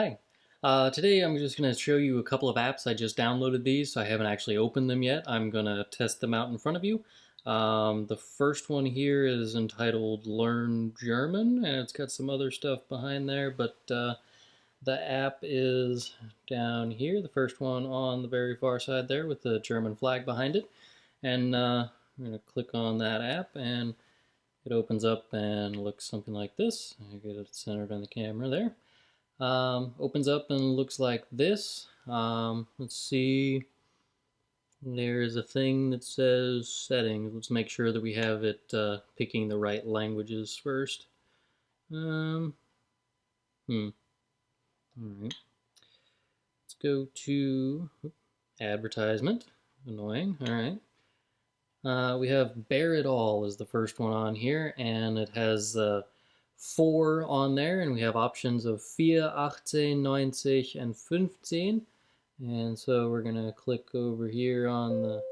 Hi. Today I'm just going to show you a couple of apps. I just downloaded these, so I haven't actually opened them yet. I'm going to test them out in front of you. The first one here is entitled Learn German, and it's got some other stuff behind there, but the app is down here, the first one on the very far side there with the German flag behind it. And I'm going to click on that app, and it opens up and looks something like this. I get it centered on the camera there. Opens up and looks like this. Let's see. There's a thing that says settings. Let's make sure that we have it picking the right languages first. All right. Let's go to advertisement. Annoying. All right. We have Bear It All is the first one on here, and it has 4 on there, and we have options of 4, 18, 90, and 15. And so we're going to click over here on the,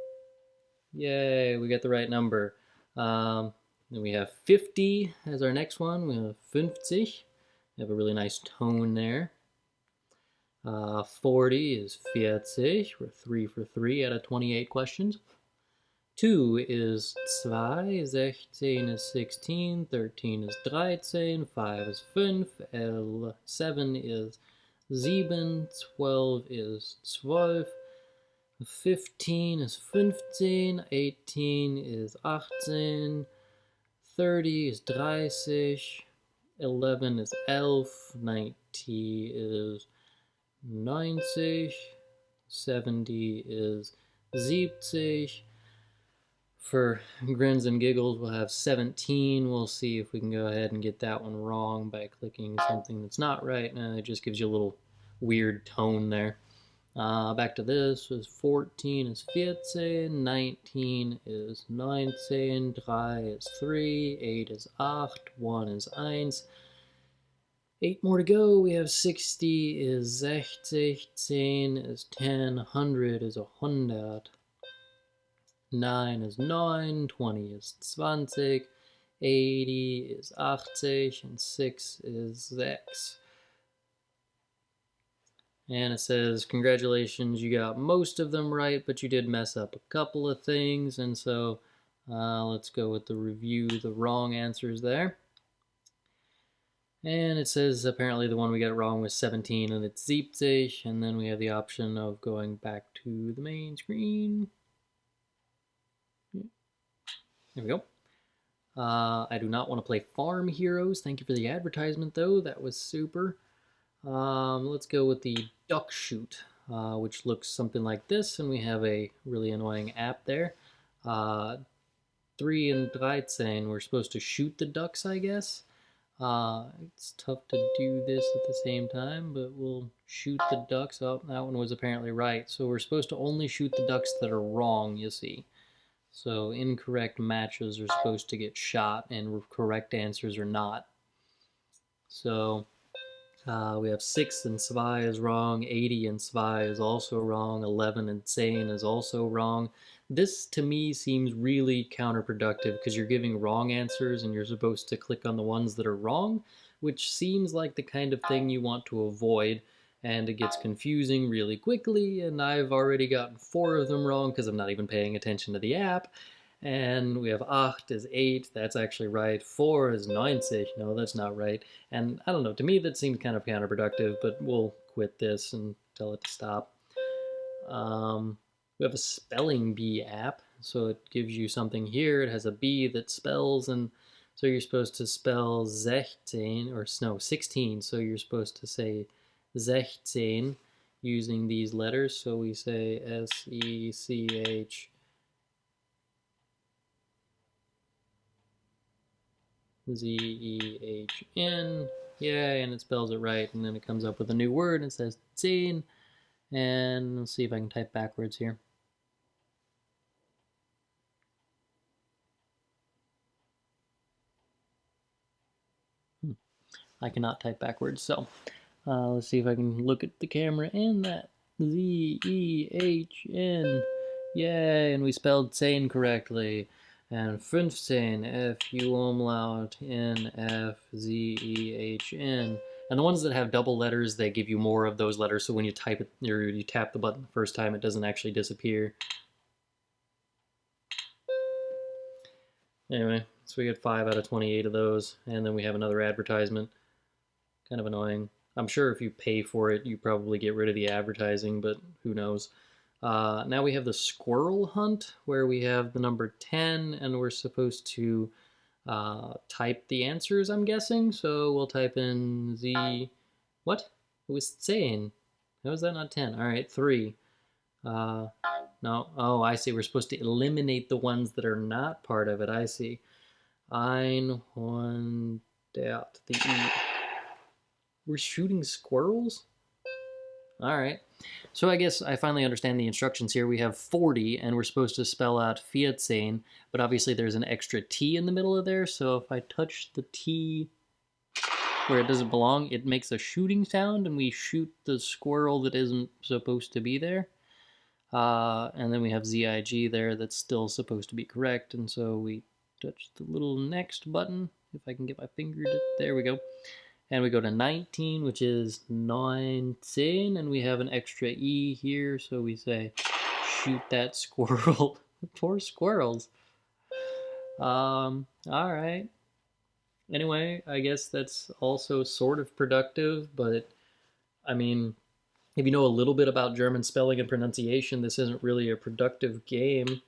yay, we got the right number. Then we have 50 as our next one. We have 50. We have a really nice tone there. 40 is 40. We're 3 for 3 out of 28 questions. 2 is 2, 16 is 16, 13 is 13, 5 is 5, 7 is 7, 12 is 12, 15 is 15, 18 is 18, 30 is 30, 11 is 11, 90 is 90, 70 is 70. For grins and giggles, we'll have 17. We'll see if we can go ahead and get that one wrong by clicking something that's not right. And it just gives you a little weird tone there. Back to this is 14 is 14, 19 is 19, 3 is 3, 8 is 8, 1 is 1. 8 more to go. We have 60 is 60, 10 is 10, 100 is 100. 9 is 9, 20 is 20, 80 is 80, and 6 is 6. And it says, congratulations, you got most of them right, but you did mess up a couple of things, and so let's go with the review, the wrong answers there. And it says apparently the one we got wrong was 17, and it's 70, and then we have the option of going back to the main screen. There we go. I do not want to play Farm Heroes. Thank you for the advertisement, though. That was super. Let's go with the Duck Shoot, which looks something like this, and we have a really annoying app there. 3 and 13, we're supposed to shoot the ducks, I guess. It's tough to do this at the same time, but we'll shoot the ducks. Oh, that one was apparently right. So we're supposed to only shoot the ducks that are wrong, you see. So incorrect matches are supposed to get shot and correct answers are not. So we have 6 and 2 is wrong, 80 and 2 is also wrong, 11 and 10 is also wrong. This to me seems really counterproductive because you're giving wrong answers and you're supposed to click on the ones that are wrong, which seems like the kind of thing you want to avoid. And it gets confusing really quickly, and I've already gotten 4 of them wrong because I'm not even paying attention to the app. And we have 8 is 8, that's actually right. 4 is 90, no, that's not right. And I don't know, to me that seems kind of counterproductive, but we'll quit this and tell it to stop. We have a spelling bee app, so it gives you something here. It has a bee that spells, and so you're supposed to spell 16, or no, 16, so you're supposed to say 16 using these letters. So we say S-E-C-H Z-E-H-N. Yay, and it spells it right, and then it comes up with a new word and it says 10. And let's see if I can type backwards here. I cannot type backwards, so let's see if I can look at the camera and that. Z-E-H-N. Yay, and we spelled 10 correctly. And 15, F-U-umlaut, N-F-Z-E-H-N. And the ones that have double letters, they give you more of those letters, so when you type it, or you tap the button the first time, it doesn't actually disappear. Anyway, so we get 5 out of 28 of those, and then we have another advertisement. Kind of annoying. I'm sure if you pay for it, you probably get rid of the advertising, but who knows. Now we have the squirrel hunt, where we have the number 10, and we're supposed to type the answers, I'm guessing. So we'll type in the... What? It was 10. How is that not 10? All right, 3. No. Oh, I see. We're supposed to eliminate the ones that are not part of it. I see. 100. The E. We're shooting squirrels? Alright. So I guess I finally understand the instructions here. We have 40, and we're supposed to spell out 14, but obviously there's an extra T in the middle of there, so if I touch the T where it doesn't belong, it makes a shooting sound, and we shoot the squirrel that isn't supposed to be there. And then we have ZIG there that's still supposed to be correct, and so we touch the little next button, if I can get my finger to... There we go. And we go to 19, which is 19, and we have an extra E here, so we say, shoot that squirrel. Poor squirrels. Alright. Anyway, I guess that's also sort of productive, but, I mean, if you know a little bit about German spelling and pronunciation, this isn't really a productive game.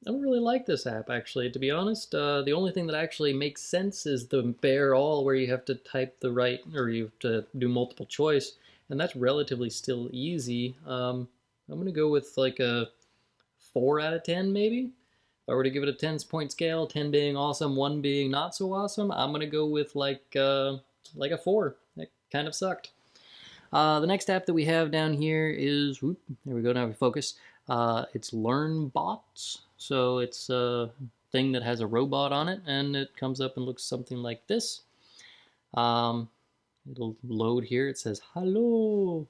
I don't really like this app, actually, to be honest. The only thing that actually makes sense is the bare all, where you have to type the right, or you have to do multiple choice, and that's relatively still easy. I'm going to go with like a 4 out of 10, maybe? If I were to give it a 10-point scale, 10 being awesome, 1 being not so awesome, I'm going to go with like a 4. That kind of sucked. The next app that we have down here is, whoop, there we go, now we focus. It's Learnbots. So it's a thing that has a robot on it, and it comes up and looks something like this. It'll load here. It says, hello.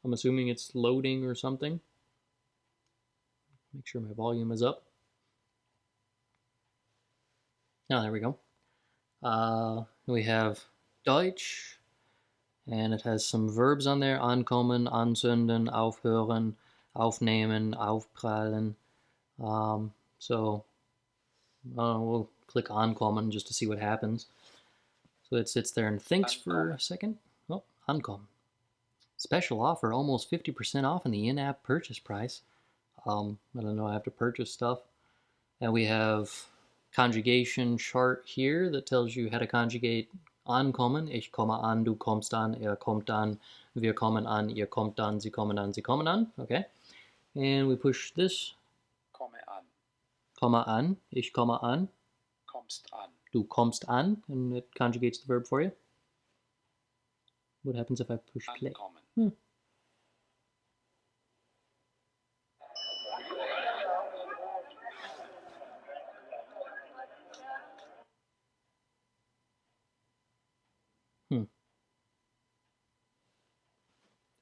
I'm assuming it's loading or something. Make sure my volume is up. Oh, there we go. We have Deutsch. And it has some verbs on there: ankommen, anzünden, aufhören, aufnehmen, aufprallen. So we'll click ankommen just to see what happens. So it sits there and thinks for a second. Oh, ankommen. Special offer, almost 50% off in the in-app purchase price. I don't know, I have to purchase stuff. And we have conjugation chart here that tells you how to conjugate ankommen. Ich komme an, du kommst an, er kommt an, wir kommen an, ihr kommt an, sie kommen an, sie kommen an. Okay. And we push this. Komme an. Komme an, ich komme an. Kommst an. Du kommst an, and it conjugates the verb for you. What happens if I push play? Ankommen.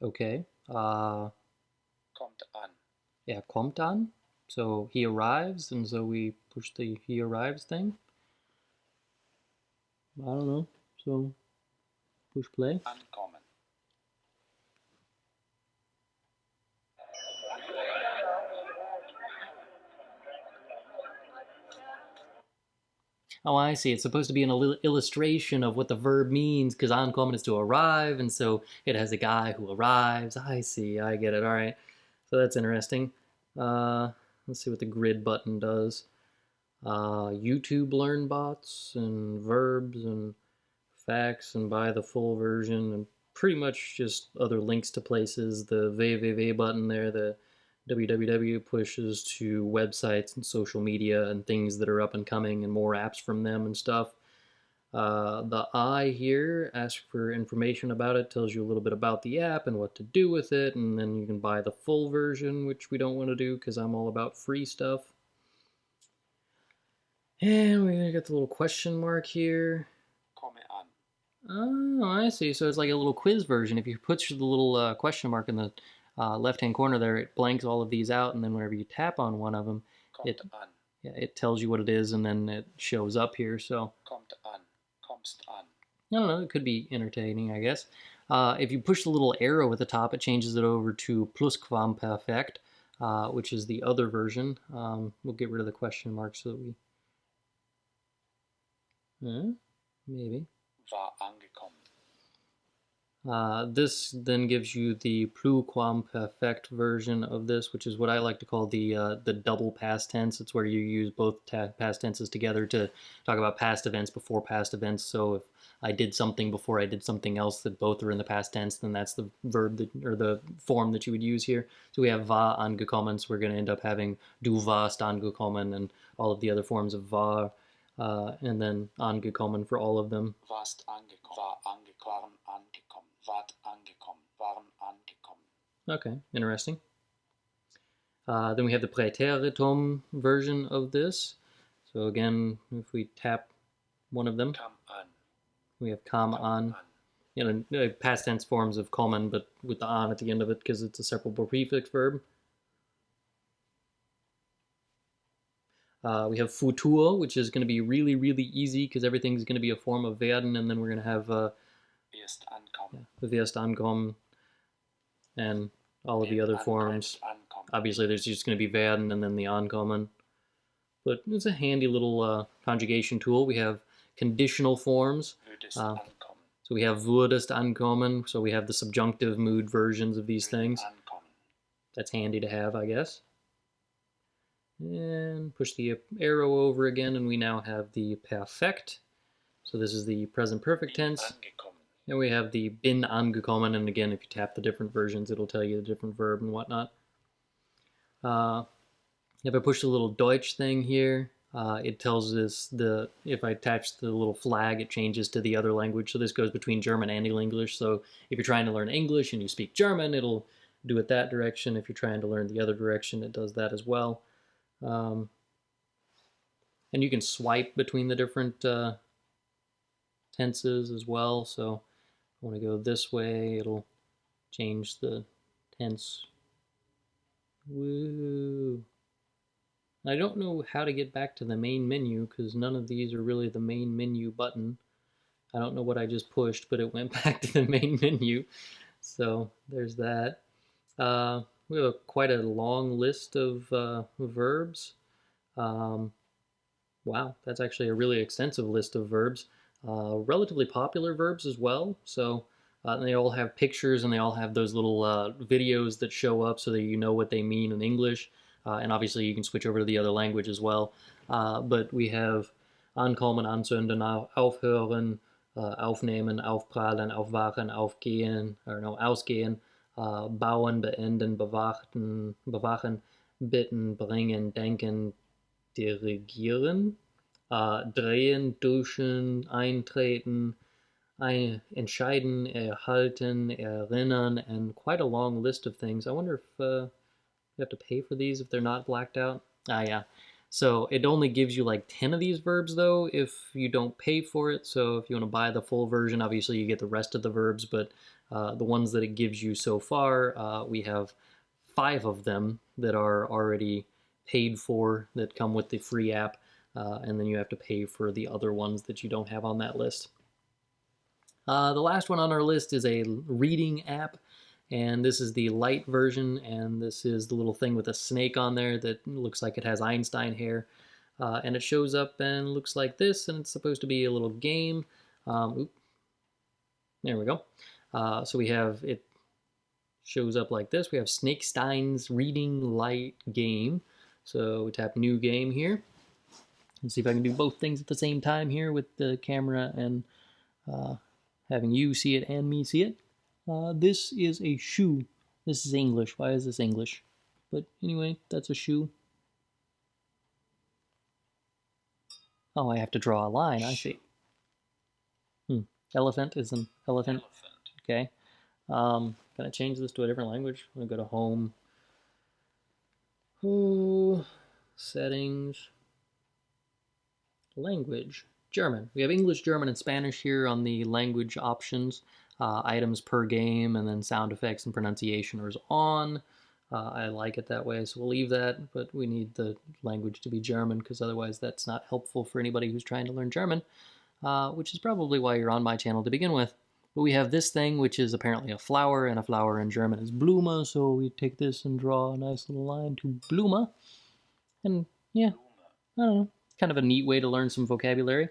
Okay. Kommt an. Er kommt an. So he arrives, and so we push the he arrives thing. I don't know. So push play. Ankommen. Oh, I see. It's supposed to be an illustration of what the verb means, because ankommen is to arrive, and so it has a guy who arrives. I see. I get it. All right. So that's interesting. Let's see what the grid button does. YouTube Learnbots and verbs and facts, and buy the full version, and pretty much just other links to places. The www button there, the www pushes to websites and social media and things that are up and coming and more apps from them and stuff. The I here asks for information about it, tells you a little bit about the app and what to do with it, and then you can buy the full version, which we don't want to do because I'm all about free stuff. And we're gonna get the little question mark here. Komme an. Oh, I see. So it's like a little quiz version. If you put the little question mark in the left-hand corner there, it blanks all of these out, and then whenever you tap on one of them, Kommt an. yeah, it tells you what it is and then it shows up here. So kommt an, kommst an, I don't know, it could be entertaining, I guess. If you push the little arrow at the top, it changes it over to plusquamperfect, which is the other version. We'll get rid of the question mark so that we... maybe. war angekommen, This then gives you the pluquamperfect version of this, which is what I like to call the double past tense. It's where you use both past tenses together to talk about past events before past events. So if I did something before I did something else that both are in the past tense, then that's the verb that, or the form that you would use here. So we have war angekommen, so we're going to end up having du warst angekommen and all of the other forms of war, and then angekommen for all of them. warst angekommen, war angekommen, angekommen, wart angekommen, waren angekommen. Okay, interesting. Then we have the Präteritum version of this. So again, if we tap one of them, Kam an, we have kam an. You know, past tense forms of kommen, but with the an at the end of it because it's a separable prefix verb. We have futur, which is going to be really, really easy because everything's going to be a form of werden, and then we're going to have wirst ankommen, wirst ankommen, and all of the other forms. Ankommen. Obviously, there's just going to be werden and then the ankommen. But it's a handy little conjugation tool. We have conditional forms. Würdest ankommen, So we have würdest ankommen. So we have the subjunctive mood versions of these things. ankommen. That's handy to have, I guess. And push the arrow over again, and we now have the perfect. So this is the present perfect tense. Angekommen. And we have the bin angekommen, and again, if you tap the different versions, it'll tell you the different verb and whatnot. If I push the little Deutsch thing here, it tells us if I attach the little flag, it changes to the other language. So this goes between German and English. So if you're trying to learn English and you speak German, it'll do it that direction. If you're trying to learn the other direction, it does that as well. And you can swipe between the different tenses as well. So if I want to go this way, it'll change the tense. Woo! I don't know how to get back to the main menu because none of these are really the main menu button. I don't know what I just pushed, but it went back to the main menu. So there's that. We have quite a long list of verbs. Wow, that's actually a really extensive list of verbs. Relatively popular verbs as well. So they all have pictures and they all have those little videos that show up so that you know what they mean in English. And obviously you can switch over to the other language as well. But we have ankommen, anzünden, aufhören, aufnehmen, aufprallen, aufwachen, aufgehen, or no, ausgehen, bauen, beenden, bewachen, bitten, bringen, denken, dirigieren, drehen, duschen, eintreten, entscheiden, erhalten, erinnern, and quite a long list of things. I wonder if you have to pay for these if they're not blacked out. Yeah. So it only gives you like 10 of these verbs though if you don't pay for it. So if you want to buy the full version, obviously you get the rest of the verbs, but the ones that it gives you so far, we have 5 of them that are already paid for that come with the free app, and then you have to pay for the other ones that you don't have on that list. The last one on our list is a reading app, and this is the Lite version, and this is the little thing with a snake on there that looks like it has Einstein hair, and it shows up and looks like this, and it's supposed to be a little game. There we go. So we have, it shows up like this. We have Snake Stein's Reading Light Game. So we tap New Game here. Let's see if I can do both things at the same time here with the camera and having you see it and me see it. This is a shoe. This is English. Why is this English? But anyway, that's a shoe. Oh, I have to draw a line. I see. Elephant is an elephant. Okay. Can I change this to a different language? I'm going to go to Home. Oh, Settings. Language. German. We have English, German, and Spanish here on the language options. Items per game, and then sound effects and pronunciation is on. I like it that way, so we'll leave that, but we need the language to be German because otherwise that's not helpful for anybody who's trying to learn German, which is probably why you're on my channel to begin with. But we have this thing, which is apparently a flower, and a flower in German is Blume, so we take this and draw a nice little line to Blume. And yeah, I don't know, kind of a neat way to learn some vocabulary.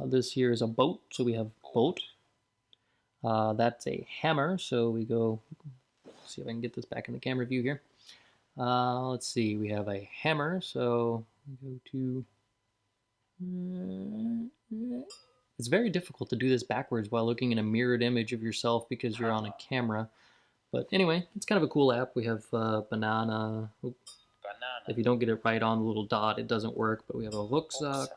This here is a boat, so we have boat. That's a hammer, so we go, see if I can get this back in the camera view here. Let's see, we have a hammer, so we go to... It's very difficult to do this backwards while looking at a mirrored image of yourself because you're on a camera. But anyway, it's kind of a cool app. We have banana. If you don't get it right on the little dot, it doesn't work. But we have a Rucksack.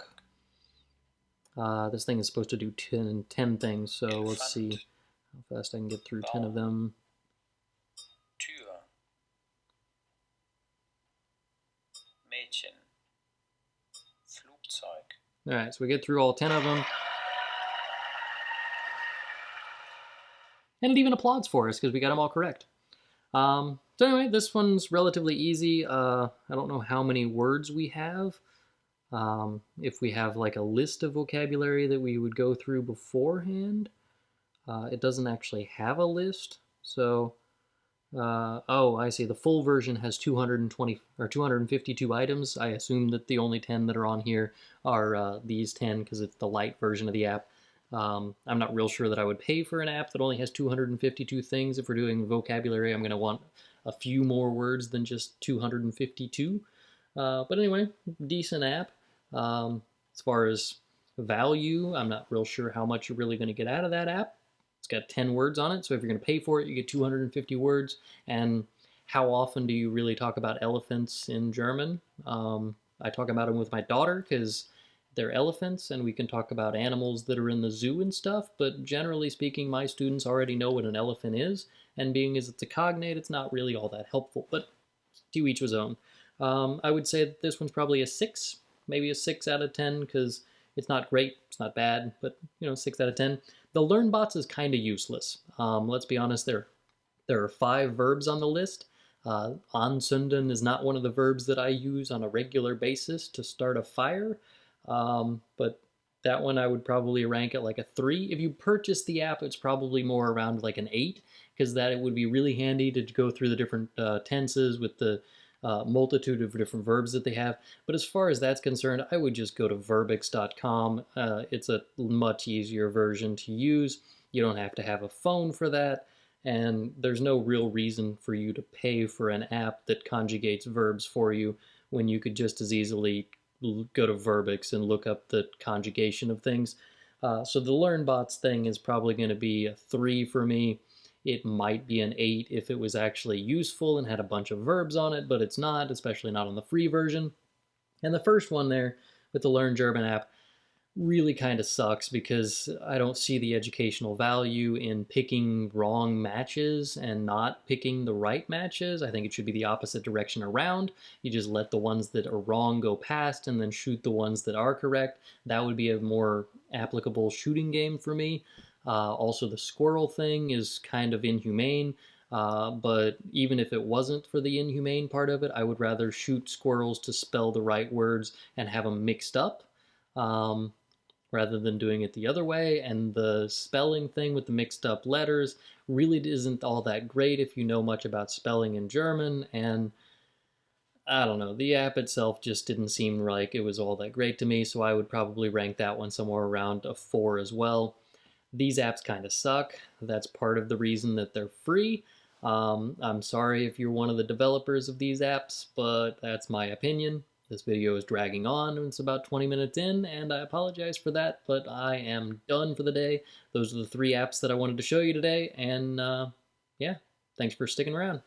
This thing is supposed to do 10 things, so let's see how fast I can get through 10 of them. Tür. Mädchen. Flugzeug. All right, so we get through all 10 of them. And it even applauds for us because we got them all correct. So anyway, this one's relatively easy. I don't know how many words we have. If we have like a list of vocabulary that we would go through beforehand. It doesn't actually have a list. So, oh, I see. The full version has 220 or 252 items. I assume that the only 10 that are on here are these 10 because it's the Lite version of the app. I'm not real sure that I would pay for an app that only has 252 things. If we're doing vocabulary, I'm going to want a few more words than just 252. But anyway, decent app. As far as value, I'm not real sure how much you're really going to get out of that app. It's got 10 words on it, so if you're going to pay for it, you get 250 words. And how often do you really talk about elephants in German? I talk about them with my daughter because they're elephants, and we can talk about animals that are in the zoo and stuff, but generally speaking, my students already know what an elephant is, and being as it's a cognate, it's not really all that helpful, but to each his own. I would say that this one's probably a 6, maybe a 6 out of 10, because it's not great, it's not bad, but, 6 out of 10. The Learnbots is kind of useless. Let's be honest, there are 5 verbs on the list. Anzünden is not one of the verbs that I use on a regular basis to start a fire. But that one I would probably rank at like a 3. If you purchase the app, it's probably more around like an 8, because that it would be really handy to go through the different tenses with the multitude of different verbs that they have. But as far as that's concerned, I would just go to verbix.com. It's a much easier version to use. You don't have to have a phone for that, and there's no real reason for you to pay for an app that conjugates verbs for you when you could just as easily go to Verbix and look up the conjugation of things. So the Learnbots thing is probably going to be a 3 for me. It might be an 8 if it was actually useful and had a bunch of verbs on it, but it's not, especially not on the free version. And the first one there with the Learn German app really kind of sucks because I don't see the educational value in picking wrong matches and not picking the right matches. I think it should be the opposite direction around. You just let the ones that are wrong go past and then shoot the ones that are correct. That would be a more applicable shooting game for me. Also, the squirrel thing is kind of inhumane. But even if it wasn't for the inhumane part of it, I would rather shoot squirrels to spell the right words and have them mixed up. Rather than doing it the other way. And the spelling thing with the mixed up letters really isn't all that great if you know much about spelling in German. And I don't know, the app itself just didn't seem like it was all that great to me, so I would probably rank that one somewhere around a 4 as well. These apps kind of suck. That's part of the reason that they're free. I'm sorry if you're one of the developers of these apps, but that's my opinion. This video is dragging on, and it's about 20 minutes in, and I apologize for that, but I am done for the day. Those are the 3 apps that I wanted to show you today, and yeah, thanks for sticking around.